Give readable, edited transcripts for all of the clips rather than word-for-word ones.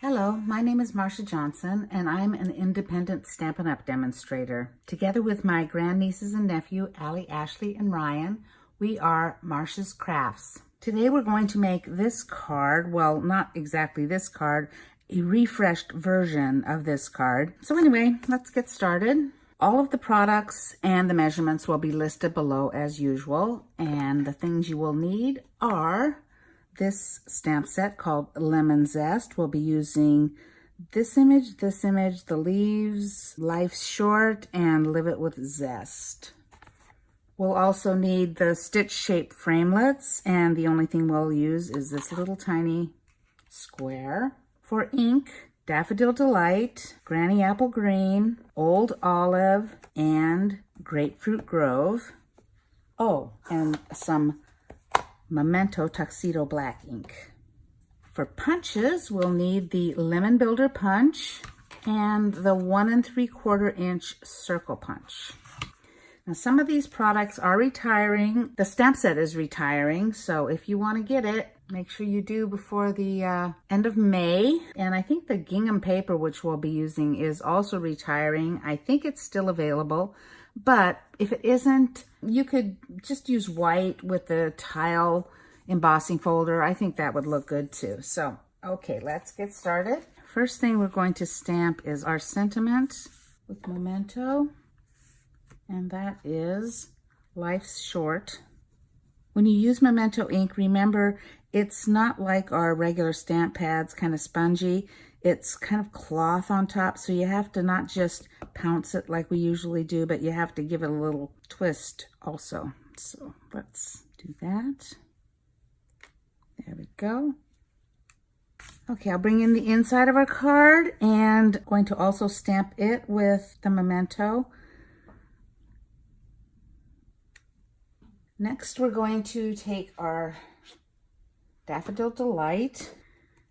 Hello, my name is Marsha Johnson, and I'm an independent Stampin' Up! Demonstrator. Together with my grandnieces and nephew, Allie, Ashley, and Ryan, we are Marsha's Crafts. Today we're going to make this card, well, not exactly this card, a refreshed version of this card. So anyway, let's get started. All of the products and the measurements will be listed below as usual, and the things you will need are this stamp set called Lemon Zest. We'll be using this image, the leaves, Life's Short, and Live It with Zest. We'll also need the stitch shape framelets, and the only thing we'll use is this little tiny square. For ink, Daffodil Delight, Granny Apple Green, Old Olive, and Grapefruit Grove. Oh, and some Memento Black ink. For punches, we'll need the Lemon Builder punch and the 1 3/4 inch circle punch. Now, some of these products are retiring. The stamp set is retiring, so if you want to get it, make sure you do before the end of May. And I think the gingham paper, which we'll be using, is also retiring. I think it's still available. But if it isn't, you could just use white with the tile embossing folder. I think that would look good too. So, okay, let's get started. First thing we're going to stamp is our sentiment with Memento, and that is Life's Short. When you use Memento ink, remember it's not like our regular stamp pads, kind of spongy. It's kind of cloth on top, so you have to not just pounce it like we usually do, but you have to give it a little twist also. So let's do that. There we go. Okay, I'll bring in the inside of our card and going to also stamp it with the Memento. Next, we're going to take our Daffodil Delight,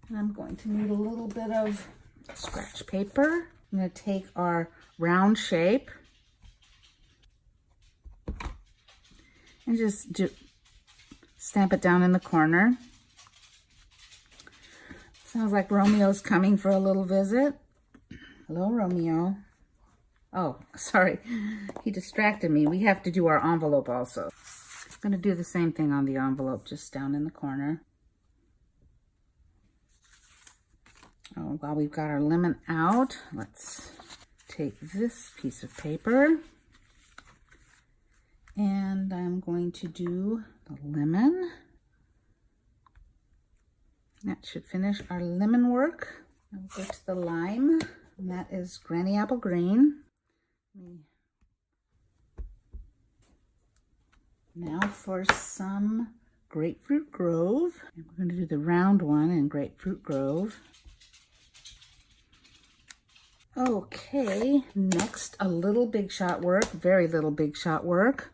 and I'm going to need a little bit of scratch paper. I'm going to take our round shape and just stamp it down in the corner. Sounds like Romeo's coming for a little visit. Hello, Romeo. Oh, sorry, he distracted me. We have to do our envelope also. I'm going to do the same thing on the envelope, just down in the corner. Oh, while we've got our lemon out, let's take this piece of paper, and I'm going to do the lemon. That should finish our lemon work. I'll go to the lime, and that is Granny Apple Green. Now for some Grapefruit Grove. And we're going to do the round one in Grapefruit Grove. Okay, next a little big shot work, very little big shot work.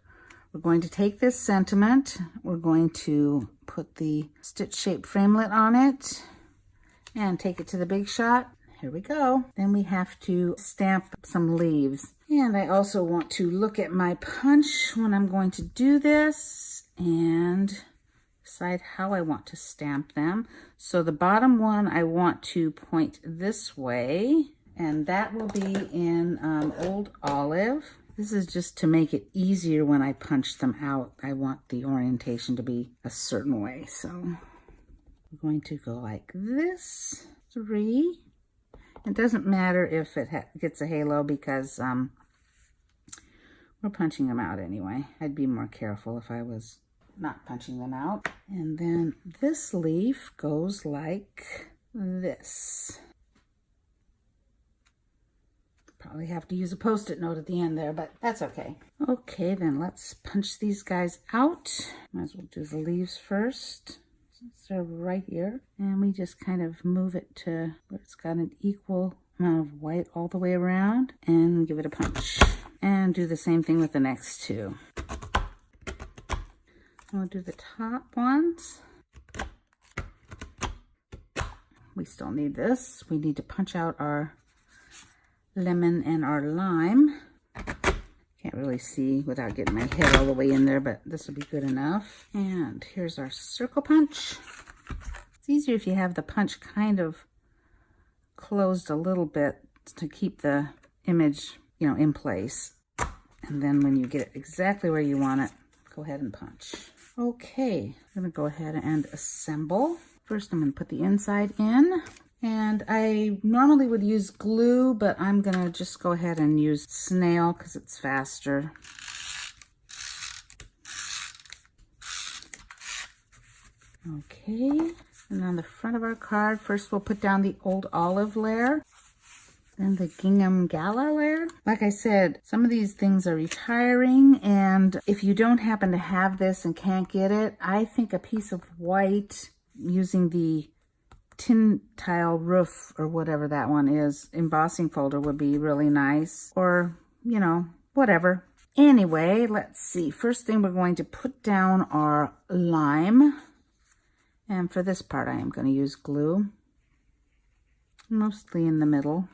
We're going to take this sentiment, we're going to put the stitch shape framelit on it and take it to the big shot. Here we go. Then we have to stamp some leaves. And I also want to look at my punch when I'm going to do this and decide how I want to stamp them. So the bottom one I want to point this way, and that will be in Old Olive. This is just to make it easier when I punch them out. I want the orientation to be a certain way. So we're going to go like this, 3. It doesn't matter if it gets a halo because we're punching them out anyway. I'd be more careful if I was not punching them out. And then this leaf goes like this. Probably have to use a post-it note at the end there, but that's okay. Okay, then let's punch these guys out. Might as well do the leaves first. So they're right here. And we just kind of move it to where it's got an equal amount of white all the way around and give it a punch. And do the same thing with the next two. We'll do the top ones. We still need this. We need to punch out our lemon and our lime. Can't really see without getting my head all the way in there, but this will be good enough. And here's our circle punch. It's easier if you have the punch kind of closed a little bit to keep the image, you know, in place. And then when you get it exactly where you want it, go ahead and punch. Okay, I'm gonna go ahead and assemble. First, I'm gonna put the inside in. And I normally would use glue, but I'm gonna just go ahead and use snail because it's faster. Okay, and on the front of our card, first we'll put down the old olive layer, then the Gingham Gala layer. Like I said, some of these things are retiring, and if you don't happen to have this and can't get it, I think a piece of white using the tin tile roof or whatever that one is, embossing folder would be really nice, or, you know, whatever. Anyway, let's see. First thing, we're going to put down our lime. And for this part, I am going to use glue, mostly in the middle.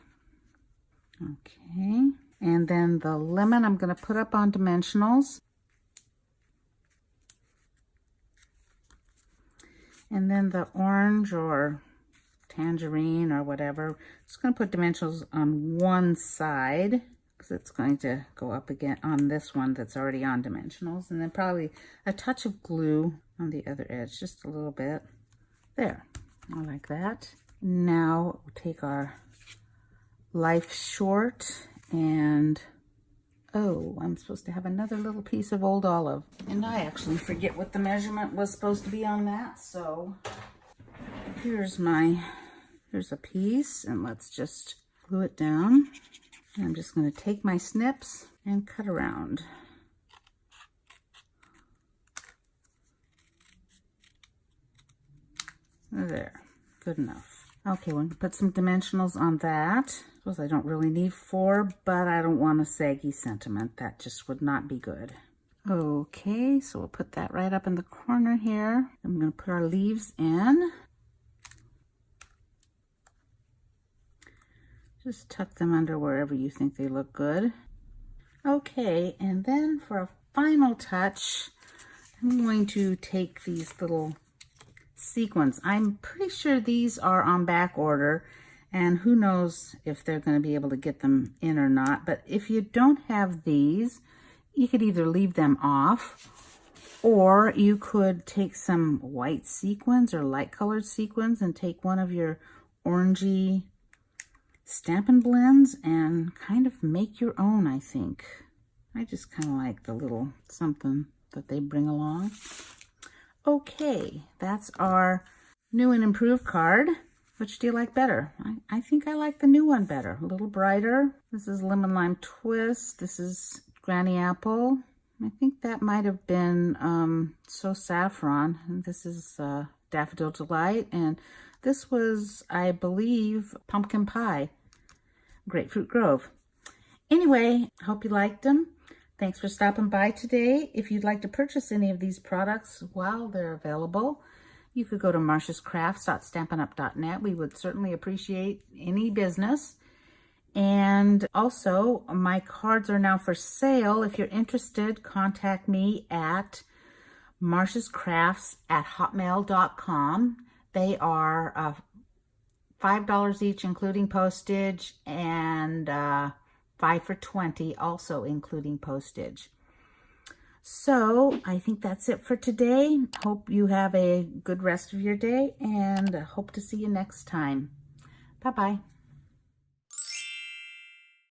Okay. And then the lemon, I'm going to put up on dimensionals. And then the orange or tangerine or whatever, just going to put dimensionals on one side because it's going to go up again on this one that's already on dimensionals. And then probably a touch of glue on the other edge, just a little bit. There, I like that. Now we'll take our life short and, oh, I'm supposed to have another little piece of old olive. And I actually forget what the measurement was supposed to be on that. So here's a piece, and let's just glue it down. And I'm just going to take my snips and cut around. There, good enough. Okay, we're going to put some dimensionals on that. I suppose I don't really need 4, but I don't want a saggy sentiment. That just would not be good. Okay, so we'll put that right up in the corner here. I'm going to put our leaves in. Just tuck them under wherever you think they look good. Okay, and then for a final touch, I'm going to take these little sequins. I'm pretty sure these are on back order, and who knows if they're going to be able to get them in or not. But if you don't have these, you could either leave them off, or you could take some white sequins or light colored sequins and take one of your orangey Stampin' blends and kind of make your own, I think. I just kind of like the little something that they bring along. Okay, that's our new and improved card. Which do you like better? I think I like the new one better. A little brighter. This is Lemon Lime Twist. This is Granny Apple. I think that might have been So Saffron. And this is Daffodil Delight. And this was, I believe, Pumpkin Pie. Grapefruit Grove. Anyway, hope you liked them. Thanks for stopping by today. If you'd like to purchase any of these products while they're available, you could go to marciascrafts.stampinup.net. We would certainly appreciate any business. And also, my cards are now for sale. If you're interested, contact me at marciascrafts@hotmail.com. They are $5 each, including postage, and 5 for $20, also including postage. So I think that's it for today. Hope you have a good rest of your day, and hope to see you next time. Bye-bye.